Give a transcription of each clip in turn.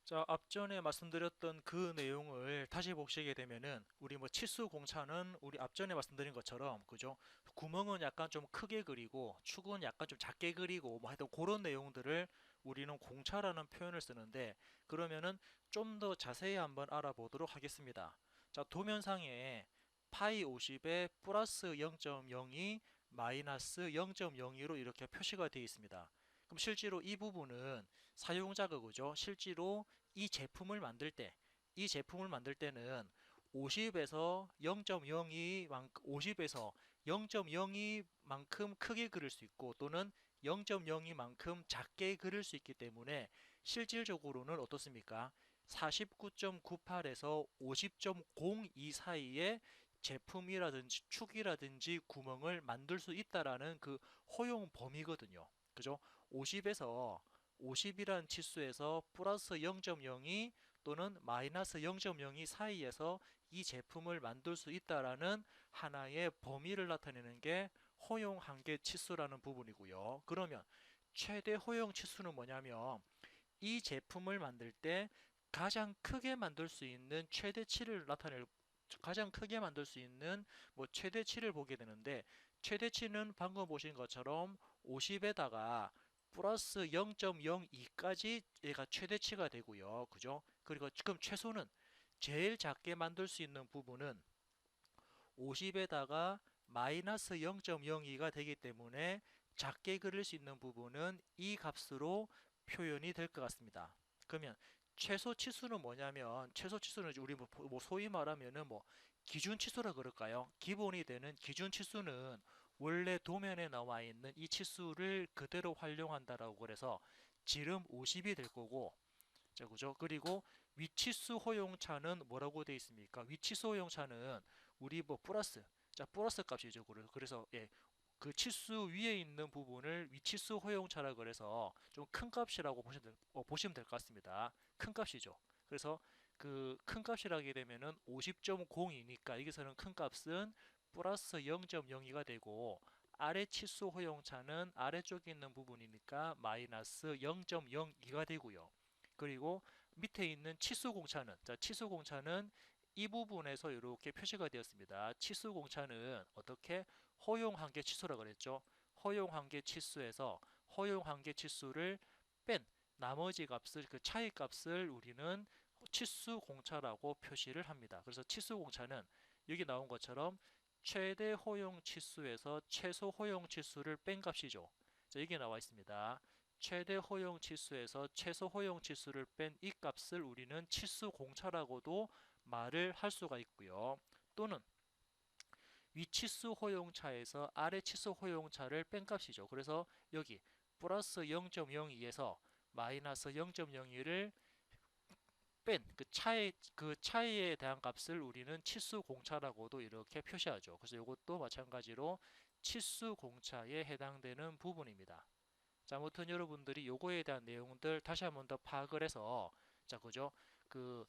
자, 앞전에 말씀드렸던 그 내용을 다시 보시게 되면은 우리 뭐 치수 공차는 우리 앞전에 말씀드린 것처럼 그죠? 구멍은 약간 좀 크게 그리고 축은 약간 좀 작게 그리고 뭐 하여튼 그런 내용들을 우리는 공차라는 표현을 쓰는데 그러면은 좀 더 자세히 한번 알아보도록 하겠습니다. 자, 도면상에 파이 50에 플러스 0.02 마이너스 0.02로 이렇게 표시가 되어 있습니다. 그럼 실제로 이 부분은 사용자가 그죠? 실제로 이 제품을 만들 때는 50에서 0.02만큼 크게 그릴 수 있고 또는 0.02만큼 작게 그릴 수 있기 때문에 실질적으로는 어떻습니까? 49.98에서 50.02 사이에 제품이라든지 축이라든지 구멍을 만들 수 있다라는 그 허용 범위거든요. 그죠? 50에서 50이라는 치수에서 플러스 0.02 또는 마이너스 0.02 사이에서 이 제품을 만들 수 있다라는 하나의 범위를 나타내는 게 허용 한계 치수라는 부분이고요. 그러면 최대 허용 치수는 뭐냐면 이 제품을 만들 때 가장 크게 만들 수 있는 최대치를 나타낼 가장 크게 만들 수 있는 뭐 최대치를 보게 되는데 최대치는 방금 보신 것처럼 50에다가 플러스 0.02까지 얘가 최대치가 되고요. 그죠? 그리고 지금 최소는 제일 작게 만들 수 있는 부분은 50에다가 마이너스 0.02가 되기 때문에 작게 그릴 수 있는 부분은 이 값으로 표현이 될 것 같습니다. 그러면 최소 치수는 뭐냐면 최소 치수는 우리 뭐 소위 말하면은 뭐 기준 치수라 그럴까요? 기본이 되는 기준 치수는 원래 도면에 나와 있는 이 치수를 그대로 활용한다라고 그래서 지름 50이 될 거고 자, 그죠? 그리고 위치수 허용차는 뭐라고 되어 있습니까? 위치수 허용차는 우리 뭐 플러스, 자, 플러스 값이죠. 그래서 예, 그 치수 위에 있는 부분을 위치수 허용차라 그래서 좀 큰 값이라고 보시면 될 것 같습니다. 큰 값이죠. 그래서 그 큰 값이라게 되면은 50.02니까 여기서는 큰 값은 플러스 0.02가 되고 아래 치수 허용차는 아래쪽에 있는 부분이니까 마이너스 0.02가 되고요. 그리고 밑에 있는 치수 공차는 자, 치수 공차는 이 부분에서 이렇게 표시가 되었습니다. 치수 공차는 어떻게 허용 한계 치수라 그랬죠? 허용 한계 치수에서 허용 한계 치수를 뺀 나머지 값을 그 차이 값을 우리는 치수 공차라고 표시를 합니다. 그래서 치수 공차는 여기 나온 것처럼 최대 허용 치수에서 최소 허용 치수를 뺀 값이죠. 자, 여기 나와 있습니다. 최대 허용 치수에서 최소 허용 치수를 뺀 이 값을 우리는 치수 공차라고도 말을 할 수가 있고요. 또는 위치수 허용차에서 아래 치수 허용차를 뺀 값이죠. 그래서 여기 플러스 0.02에서 마이너스 0.02를 뺀 그 차이에 대한 값을 우리는 치수 공차라고도 이렇게 표시하죠. 그래서 이것도 마찬가지로 치수 공차에 해당되는 부분입니다. 자, 아무튼 여러분들이 요거에 대한 내용들 다시 한번 더 파악을 해서 자, 그죠? 그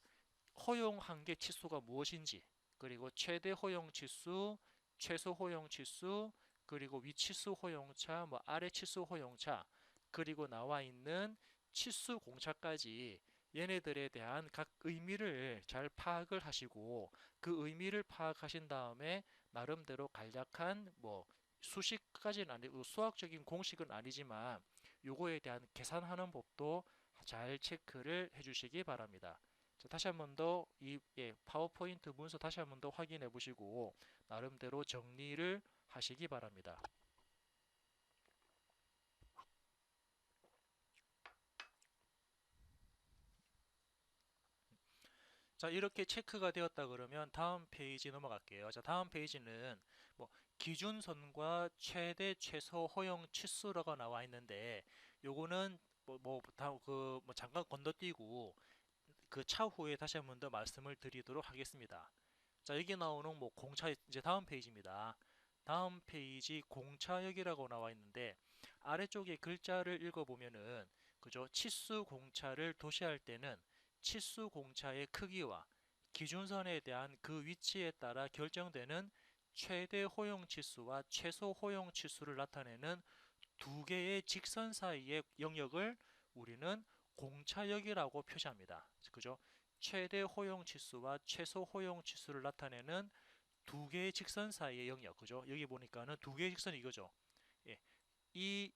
허용 한계 치수가 무엇인지 그리고 최대 허용 치수, 최소 허용 치수, 그리고 위치수 허용차, 뭐 아래 치수 허용차, 그리고 나와 있는 치수 공차까지 얘네들에 대한 각 의미를 잘 파악을 하시고 그 의미를 파악하신 다음에 나름대로 간략한 뭐 수식까지는 아니고 수학적인 공식은 아니지만 요거에 대한 계산하는 법도 잘 체크를 해주시기 바랍니다. 자, 다시 한 번 더 이 파워포인트 문서 다시 한 번 더 확인해 보시고 나름대로 정리를 하시기 바랍니다. 자, 이렇게 체크가 되었다 그러면 다음 페이지 넘어갈게요. 자, 다음 페이지는 뭐 기준선과 최대 최소 허용 치수라고 나와 있는데 요거는 잠깐 건너뛰고 그 차후에 다시 한 번 더 말씀을 드리도록 하겠습니다. 자, 여기 나오는 뭐 공차 이제 다음 페이지입니다. 다음 페이지 공차역이라고 나와 있는데 아래쪽에 글자를 읽어보면은 그죠? 치수 공차를 도시할 때는 치수 공차의 크기와 기준선에 대한 그 위치에 따라 결정되는 최대 허용 치수와 최소 허용 치수를 나타내는 두 개의 직선 사이의 영역을 우리는 공차역이라고 표시합니다. 그죠? 최대 호용 치수와 최소 호용 치수를 나타내는 두 개의 직선 사이의 영역. 그죠? 여기 보니까는 두 개의 직선이 이거죠. 예. 이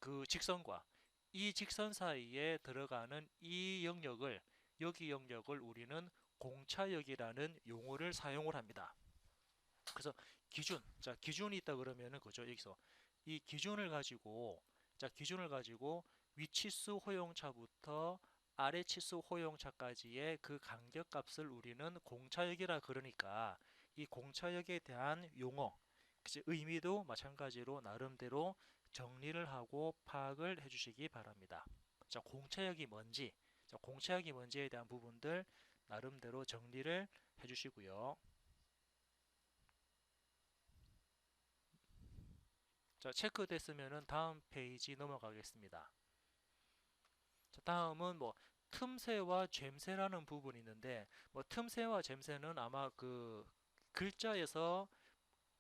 그 직선과 이 직선 사이에 들어가는 이 영역을 여기 영역을 우리는 공차역이라는 용어를 사용을 합니다. 그래서 기준, 자 기준이 있다 그러면은 그죠 여기서 이 기준을 가지고 위치수 호용차부터 아래 치수 호용차까지의 그 간격값을 우리는 공차역이라 그러니까 이 공차역에 대한 용어, 의미도 마찬가지로 나름대로 정리를 하고 파악을 해주시기 바랍니다. 자, 공차역이 뭔지에 대한 부분들 나름대로 정리를 해주시고요. 자, 체크됐으면은 다음 페이지 넘어가겠습니다. 자, 다음은 뭐 틈새와 젬새라는 부분이 있는데 뭐 틈새와 젬새는 아마 그 글자에서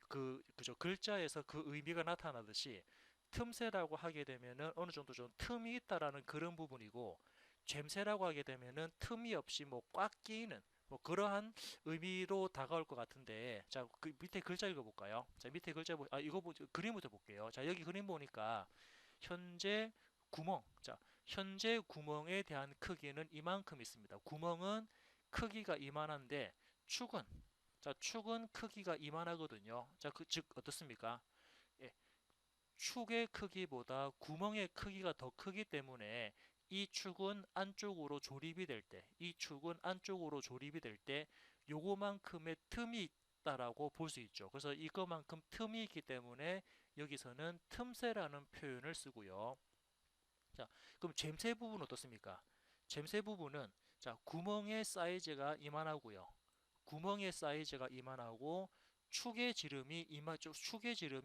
그죠 글자에서 그 의미가 나타나듯이 틈새라고 하게 되면은 어느 정도 좀 틈이 있다라는 그런 부분이고 젬새라고 하게 되면은 틈이 없이 뭐 꽉 끼이는 뭐 그러한 의미로 다가올 것 같은데 자 그 밑에 글자 읽어볼까요? 자 밑에 글자 이거 그림부터 볼게요. 자 여기 그림 보니까 현재 구멍 자 현재 구멍에 대한 크기는 이만큼 있습니다. 구멍은 크기가 이만한데 축은 축은 크기가 이만하거든요. 즉 어떻습니까? 예, 축의 크기보다 구멍의 크기가 더 크기 때문에 이 축은 안쪽으로 조립이 될 때, 이 축은 안쪽으로 조립이 될 때 요거만큼의 틈이 있다라고 볼 수 있죠. 그래서 이거만큼 틈이 있기 때문에 여기서는 틈새라는 표현을 쓰고요. 자, 그럼 잼새 부분은 어떻습니까? 잼새 부분은 구멍의 사이즈가 이만하고요. 구멍의 사이즈가 이만하고 축의 지름이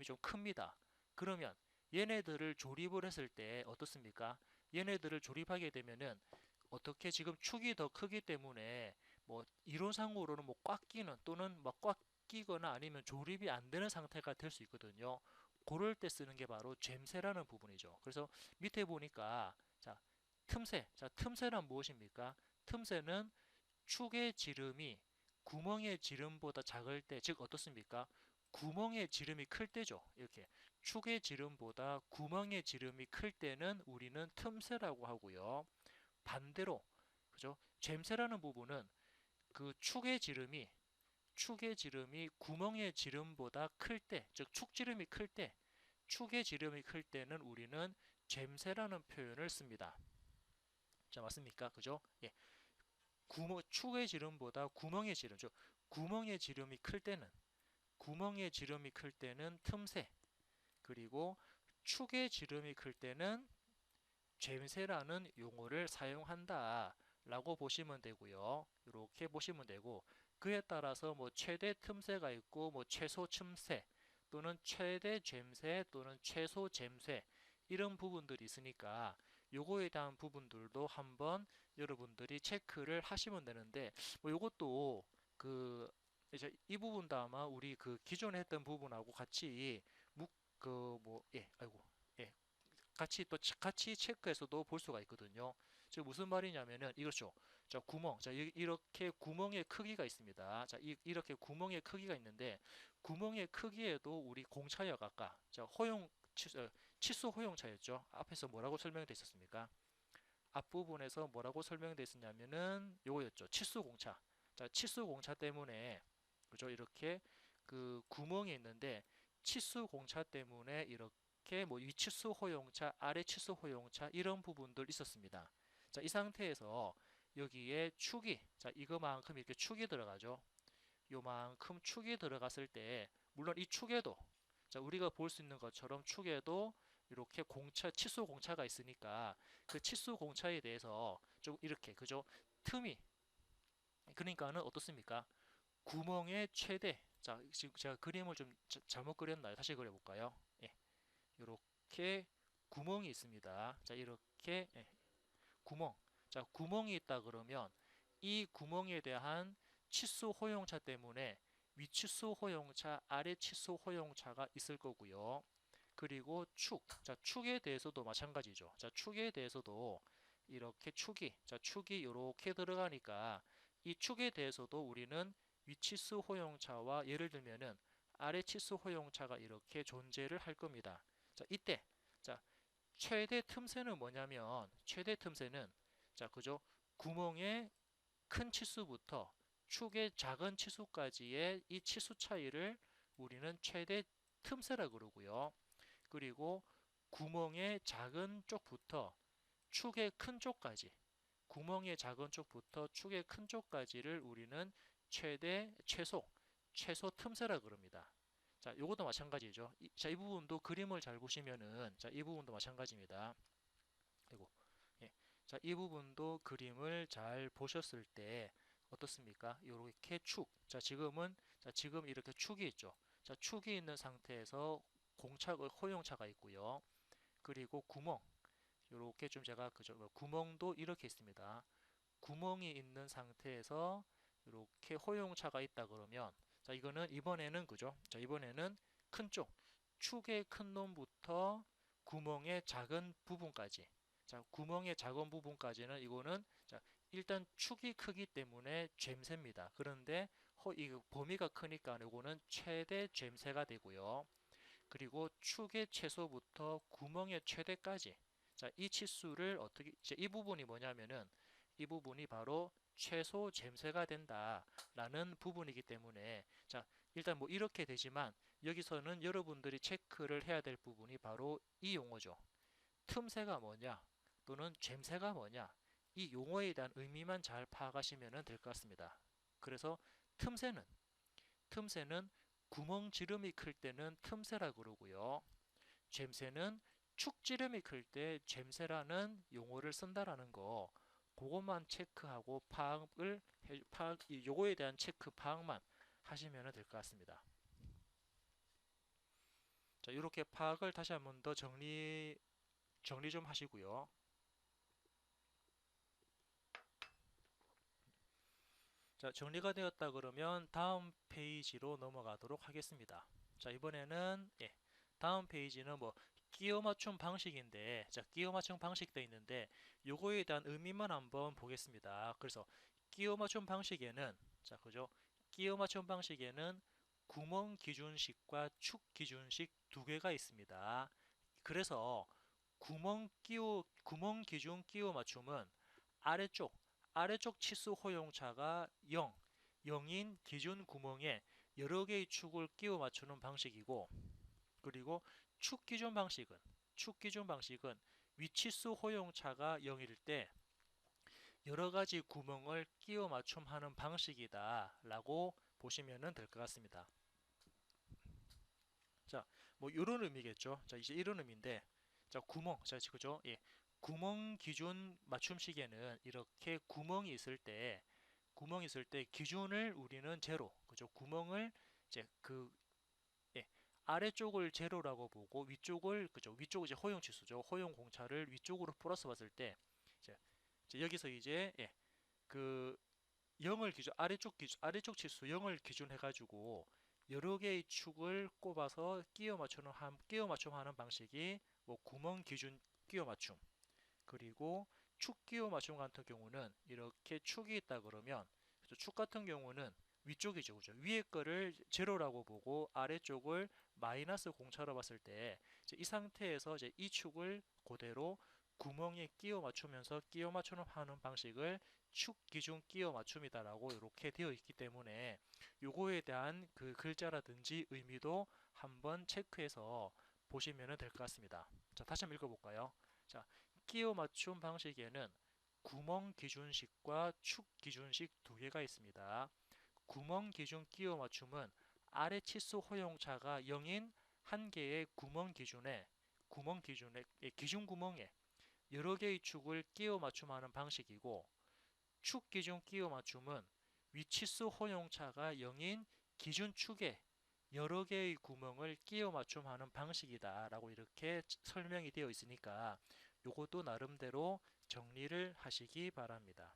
좀 큽니다. 그러면 얘네들을 조립을 했을 때 어떻습니까? 얘네들을 조립하게 되면은 어떻게 지금 축이 더 크기 때문에 뭐 이론상으로는 뭐 꽉 끼는 또는 막 꽉 끼거나 아니면 조립이 안 되는 상태가 될 수 있거든요. 그럴 때 쓰는 게 바로 잼새라는 부분이죠. 그래서 밑에 보니까 틈새란 무엇입니까? 틈새는 축의 지름이 구멍의 지름보다 작을 때, 즉 어떻습니까? 구멍의 지름이 클 때죠. 이렇게 축의 지름보다 구멍의 지름이 클 때는 우리는 틈새라고 하고요. 반대로 그죠? 잼새라는 부분은 그 축의 지름이 구멍의 지름보다 클 때, 즉 축지름이 클 때, 축의 지름이 클 때는 우리는 잼새라는 표현을 씁니다. 자, 맞습니까? 그죠? 예. 축의 지름보다 구멍의 지름, 즉 구멍의 지름이 클 때는 틈새, 그리고 축의 지름이 클 때는 잼새라는 용어를 사용한다라고 보시면 되고요. 이렇게 보시면 되고 그에 따라서 뭐 최대 틈새가 있고 뭐 최소 틈새 또는 최대 잼새 또는 최소 잼새 이런 부분들이 있으니까 요거에 대한 부분들도 한번 여러분들이 체크를 하시면 되는데 뭐 요것도 그 이제 이 부분도 아마 우리 그 기존에 했던 부분하고 같이 예, 같이 체크해서도 볼 수가 있거든요. 즉 무슨 말이냐면은 이렇죠. 자 구멍, 이렇게 구멍의 크기가 있습니다. 이렇게 구멍의 크기가 있는데 구멍의 크기에도 우리 공차역 아까 치수 호용차였죠. 앞에서 뭐라고 설명되어 있었습니까? 앞부분에서 뭐라고 설명되어 있었냐면은 요거였죠. 치수 공차. 자 치수 공차 때문에 그죠? 이렇게 그 구멍이 있는데 치수 공차 때문에 이렇게 뭐 위치수 호용차, 아래 치수 호용차 이런 부분들 있었습니다. 자, 이 상태에서 여기에 이거만큼 이렇게 축이 들어가죠. 요만큼 축이 들어갔을 때 물론 이 축에도 우리가 볼 수 있는 것처럼 축에도 이렇게 치수 공차가 있으니까 그 치수 공차에 대해서 좀 이렇게 그죠? 틈이 그러니까는 어떻습니까? 구멍의 최대 지금 제가 그림을 좀 잘못 그렸나요? 다시 그려볼까요? 예, 이렇게 구멍이 있습니다. 이렇게 구멍 구멍이 있다 그러면 이 구멍에 대한 치수 호용차 때문에 위치수 호용차, 아래 치수 호용차가 있을 거고요. 그리고 축에 대해서도 마찬가지죠. 축에 대해서도 이렇게 축이, 자, 축이 이렇게 들어가니까 이 축에 대해서도 우리는 위치수 호용차와 예를 들면은 아래 치수 호용차가 이렇게 존재를 할 겁니다. 자, 이때 자, 최대 틈새는 뭐냐면 최대 틈새는 자, 그죠? 구멍의 큰 치수부터 축의 작은 치수까지의 이 치수 차이를 우리는 최대 틈새라 그러고요. 그리고 구멍의 작은 쪽부터 축의 큰 쪽까지 구멍의 작은 쪽부터 축의 큰 쪽까지를 우리는 최소 틈새라 그럽니다. 자, 이것도 마찬가지죠. 자, 이 부분도 그림을 잘 보시면은 자, 이 부분도 마찬가지입니다. 그리고 예. 자, 이 부분도 그림을 잘 보셨을 때 어떻습니까? 이렇게 축. 자, 지금 이렇게 축이 있죠. 자, 축이 있는 상태에서 호용차가 있고요. 그리고 구멍. 이렇게 좀 제가 그죠? 구멍도 이렇게 있습니다. 구멍이 있는 상태에서 이렇게 호용차가 있다 그러면 자, 이번에는 그죠? 자, 이번에는 큰 쪽. 축의 큰 놈부터 구멍의 작은 부분까지. 자, 구멍의 작은 부분까지는 이거는 자, 일단 축이 크기 때문에 젬새입니다. 그런데 이 범위가 크니까 이거는 최대 젬새가 되고요. 그리고 축의 최소부터 구멍의 최대까지. 자, 이 치수를 이제 이 부분이 뭐냐면은 이 부분이 바로 최소 젬새가 된다라는 부분이기 때문에 자, 일단 뭐 이렇게 되지만 여기서는 여러분들이 체크를 해야 될 부분이 바로 이 용어죠. 틈새가 뭐냐 또는 젬새가 뭐냐 이 용어에 대한 의미만 잘 파악하시면 될 것 같습니다. 그래서 틈새는 틈새는 구멍 지름이 클 때는 틈새라 그러고요. 젬새는 축 지름이 클 때 젬새라는 용어를 쓴다라는 거 그것만 체크하고 요거에 대한 체크 파악만 하시면 될 것 같습니다. 자, 이렇게 파악을 다시 한번 더 정리 좀 하시고요. 자, 정리가 되었다 그러면 다음 페이지로 넘어가도록 하겠습니다. 자, 이번에는 다음 페이지는 뭐 끼워 맞춤 방식인데 자, 끼워 맞춤 방식도 있는데 요거에 대한 의미만 한번 보겠습니다. 그래서 끼워 맞춤 방식에는 자, 그죠? 끼워 맞춤 방식에는 구멍 기준식과 축 기준식 두 개가 있습니다. 그래서 구멍 기준 끼워 맞춤은 아래쪽 아래쪽 치수 호용차가 0인 기준 구멍에 여러 개의 축을 끼워 맞추는 방식이고 그리고 축 기준 방식은 위치수 호용차가 0일 때 여러 가지 구멍을 끼워 맞춤하는 방식이다라고 보시면 될 것 같습니다. 자, 뭐 이런 의미겠죠. 자, 이제 이런 의미인데 자, 자, 그죠? 예. 구멍 기준 맞춤식에는 이렇게 구멍이 있을 때 기준을 우리는 제로, 그죠? 구멍을 이제 예, 아래쪽을 제로라고 보고 위쪽을 그죠? 위쪽 이제 허용 치수죠. 허용 공차를 위쪽으로 플러스 봤을 때 이제 여기서 이제 그 0을 아래쪽 치수 0을 기준해 가지고 여러 개의 축을 꼽아서 끼워 맞춤하는 방식이 뭐 구멍 기준 끼워 맞춤 그리고 축 끼워 맞춤 같은 경우는 이렇게 축이 있다 그러면 축 같은 경우는 위쪽이죠, 그죠? 위에 거를 제로라고 보고 아래쪽을 마이너스 공차로 봤을 때 이 상태에서 이제 이 축을 그대로 구멍에 끼워 맞추면서 끼워 맞추는 하는 방식을 축 기준 끼워 맞춤이다라고 이렇게 되어 있기 때문에 요거에 대한 그 글자라든지 의미도 한번 체크해서 보시면 될 것 같습니다. 자, 다시 한번 읽어볼까요? 자, 끼워 맞춤 방식에는 구멍 기준식과 축 기준식 두 개가 있습니다. 구멍 기준 끼워 맞춤은 아래 치수 허용차가 0인 한 개의 기준 구멍에 여러 개의 축을 끼워 맞춤하는 방식이고 축 기준 끼워 맞춤은 위치수 허용차가 0인 기준 축에 여러 개의 구멍을 끼워 맞춤하는 방식이다 라고 이렇게 설명이 되어 있으니까 요것도 나름대로 정리를 하시기 바랍니다.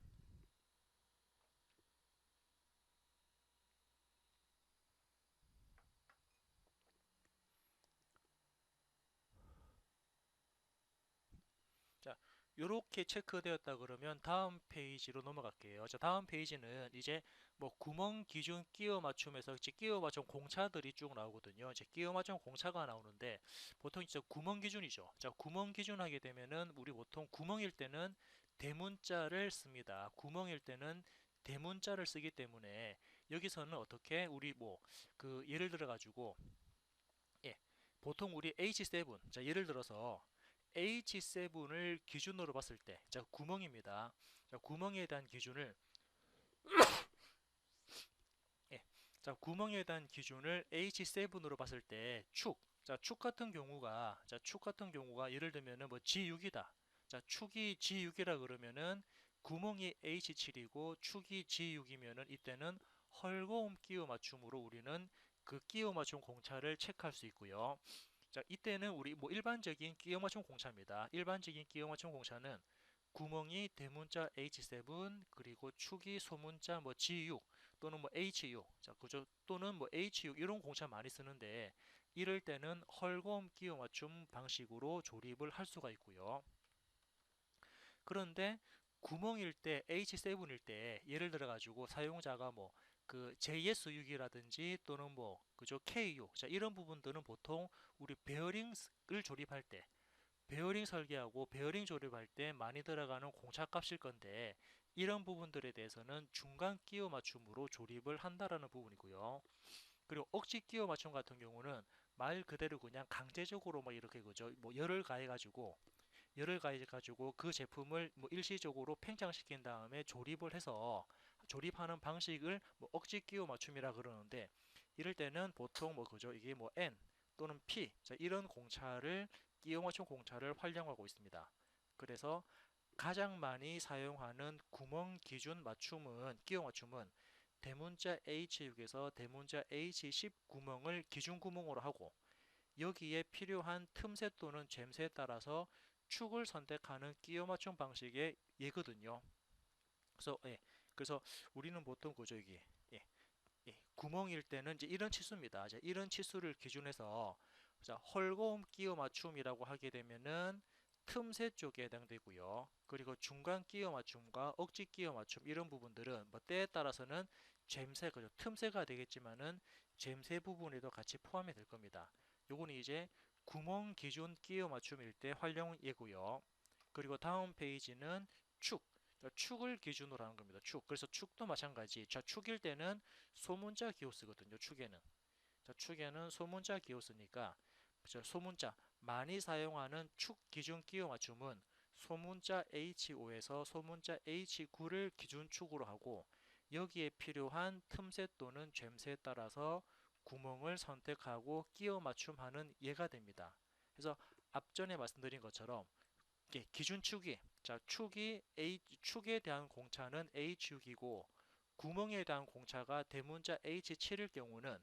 자, 요렇게 체크되었다 그러면 다음 페이지로 넘어갈게요. 자, 다음 페이지는 이제 뭐 구멍 기준 끼워 맞춤에서 이제 끼워 맞춤 공차들이 쭉 나오거든요. 이제 끼워 맞춤 공차가 나오는데 보통 이제 구멍 기준이죠. 자, 구멍 기준 하게 되면은 우리 보통 구멍일 때는 대문자를 씁니다. 구멍일 때는 대문자를 쓰기 때문에 여기서는 어떻게 우리 뭐 그 예를 들어 가지고 예, 보통 우리 H7, 자, 예를 들어서 H7을 기준으로 봤을 때, 자, 구멍입니다. 자, 구멍에 대한 기준을, 예, 자, 구멍에 대한 기준을 H7으로 봤을 때, 자, 축 같은 경우가, 자, 축 같은 경우가 예를 들면은 뭐 G6이다. 자, 축이 G6이라 그러면은 구멍이 H7이고 축이 G6이면은 이때는 헐거움 끼워 맞춤으로 우리는 그 끼워 맞춤 공차를 체크할 수 있고요. 자, 이때는 우리 뭐 일반적인 끼워 맞춤 공차입니다. 일반적인 끼워 맞춤 공차는 구멍이 대문자 H7 그리고 축이 소문자 뭐 G6 또는 뭐 H6 자 그죠 또는 뭐 H6 이런 공차 많이 쓰는데 이럴 때는 헐거움 끼워 맞춤 방식으로 조립을 할 수가 있고요. 그런데 구멍일 때 H7일 때 예를 들어 가지고 사용자가 뭐 그 JS6이라든지 또는 뭐 그죠 K6 자 이런 부분들은 보통 우리 베어링을 조립할 때 베어링 설계하고 베어링 조립할 때 많이 들어가는 공차 값일 건데 이런 부분들에 대해서는 중간 끼워 맞춤으로 조립을 한다라는 부분이고요. 그리고 억지 끼워 맞춤 같은 경우는 말 그대로 그냥 강제적으로 막 이렇게 그죠 뭐 열을 가해 가지고 그 제품을 뭐 일시적으로 팽창시킨 다음에 조립을 해서 조립하는 방식을 뭐 억지 끼워 맞춤이라 그러는데 이럴 때는 보통 뭐 그죠 이게 뭐 N 또는 P 자, 이런 공차를 끼워 맞춤 공차를 활용하고 있습니다. 그래서 가장 많이 사용하는 구멍 기준 맞춤은 끼워 맞춤은 대문자 H6에서 대문자 H10 구멍을 기준 구멍으로 하고 여기에 필요한 틈새 또는 잼새에 따라서 축을 선택하는 끼워 맞춤 방식의 예거든요. 그래서 그래서 우리는 보통 그저 이게 예, 구멍일 때는 이제 이런 치수입니다. 이제 이런 치수를 기준해서 자, 헐거움 끼워 맞춤이라고 하게 되면은 틈새 쪽에 해당되고요. 그리고 중간 끼워 맞춤과 억지 끼워 맞춤 이런 부분들은 뭐 때에 따라서는 잼새 그죠 틈새가 되겠지만은 잼새 부분에도 같이 포함이 될 겁니다. 요거는 이제 구멍 기준 끼워 맞춤일 때 활용 예고요. 그리고 다음 페이지는 축. 자, 축을 기준으로 하는 겁니다. 축. 그래서 축도 마찬가지. 자, 축일 때는 소문자 기호 쓰거든요. 축에는. 자, 축에는 소문자 기호 쓰니까 자, 소문자 많이 사용하는 축 기준 끼워 맞춤은 소문자 H5에서 소문자 H9를 기준축으로 하고 여기에 필요한 틈새 또는 젬새에 따라서 구멍을 선택하고 끼워 맞춤하는 예가 됩니다. 그래서 앞전에 말씀드린 것처럼 기준축이 자 축에 대한 공차는 H6이고 구멍에 대한 공차가 대문자 H7일 경우는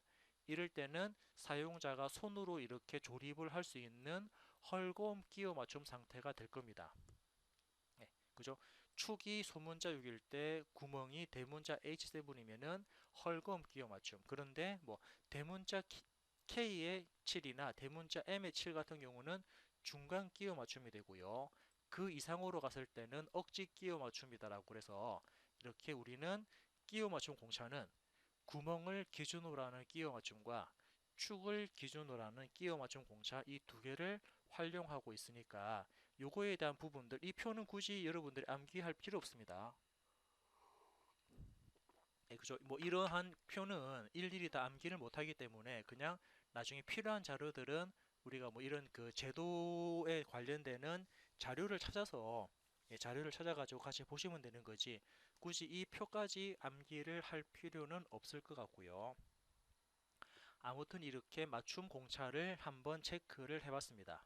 이럴 때는 사용자가 손으로 이렇게 조립을 할 수 있는 헐거움 끼워 맞춤 상태가 될 겁니다. 그죠? 축이 소문자 6일 때 구멍이 대문자 H7이면은 헐거움 끼워 맞춤. 그런데 뭐 대문자 K의 7이나 대문자 M의 7 같은 경우는 중간 끼워 맞춤이 되고요. 그 이상으로 갔을 때는 억지 끼워 맞춤이다라고 그래서 이렇게 우리는 끼워 맞춤 공차는 구멍을 기준으로 하는 끼워 맞춤과 축을 기준으로 하는 끼워 맞춤 공차 이 두 개를 활용하고 있으니까 요거에 대한 부분들 이 표는 굳이 여러분들이 암기할 필요 없습니다. 그죠? 뭐 이러한 표는 일일이 다 암기를 못하기 때문에 그냥 나중에 필요한 자료들은 우리가 뭐 이런 그 제도에 관련되는 자료를 찾아서 자료를 찾아가지고 같이 보시면 되는 거지 굳이 이 표까지 암기를 할 필요는 없을 것 같고요. 아무튼 이렇게 맞춤 공차를 한번 체크를 해봤습니다.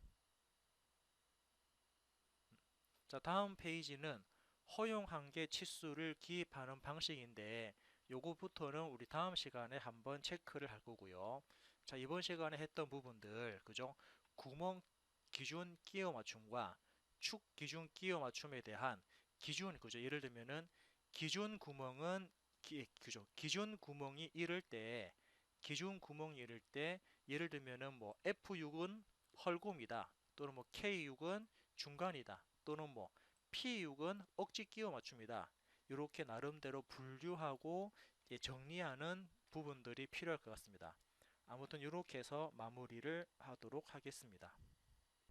자, 다음 페이지는 허용 한계 치수를 기입하는 방식인데 요거부터는 우리 다음 시간에 한번 체크를 할 거고요. 자, 이번 시간에 했던 부분들 그죠? 구멍 기준 끼워 맞춤과 축 기준 끼워 맞춤에 대한 기준 그죠? 예를 들면은 기준 구멍은 그죠? 기준 구멍이 이럴 때 기준 구멍이 이럴 때 예를 들면은 뭐 F6은 헐곰이다 또는 뭐 K6은 중간이다 또는 뭐 P6은 억지 끼워 맞춥니다. 이렇게 나름대로 분류하고 정리하는 부분들이 필요할 것 같습니다. 아무튼 이렇게 해서 마무리를 하도록 하겠습니다.